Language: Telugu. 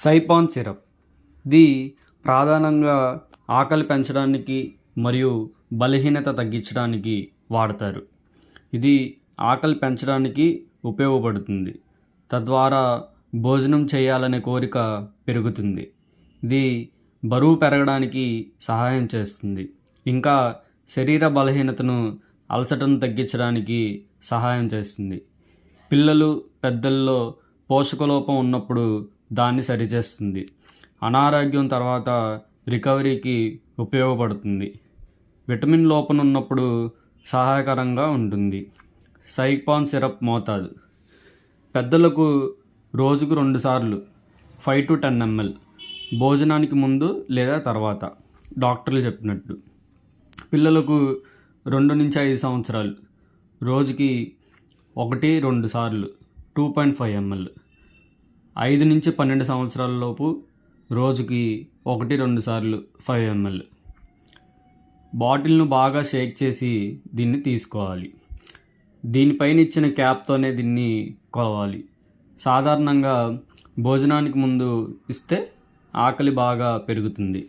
సైపాన్ సిరప్ ఇది ప్రధానంగా ఆకలి పెంచడానికి మరియు బలహీనత తగ్గించడానికి వాడతారు. ఇది ఆకలి పెంచడానికి ఉపయోగపడుతుంది. తద్వారా భోజనం చేయాలనే కోరిక పెరుగుతుంది. ఇది బరువు పెరగడానికి సహాయం చేస్తుంది. ఇంకా శరీర బలహీనతను, అలసటను తగ్గించడానికి సహాయం చేస్తుంది. పిల్లలు, పెద్దల్లో పోషకలోపం ఉన్నప్పుడు దాన్ని సరిచేస్తుంది. అనారోగ్యం తర్వాత రికవరీకి ఉపయోగపడుతుంది. విటమిన్ లోపం ఉన్నప్పుడు సహాయకరంగా ఉంటుంది. సైపాన్ సిరప్ మోతాదు పెద్దలకు రోజుకు 2 సార్లు 5 to 10 ml భోజనానికి ముందు లేదా తర్వాత డాక్టర్లు చెప్పినట్టు. పిల్లలకు 2 నుంచి 5 సంవత్సరాలు రోజుకి 1-2 సార్లు 2.5 ml. 5 నుంచి 12 సంవత్సరాల లోపు రోజుకి 1-2 సార్లు 5 ml. బాటిల్ను బాగా షేక్ చేసి దీన్ని తీసుకోవాలి. దీనిపైన ఇచ్చిన క్యాప్తోనే దీన్ని కొలవాలి. సాధారణంగా భోజనానికి ముందు ఇస్తే ఆకలి బాగా పెరుగుతుంది.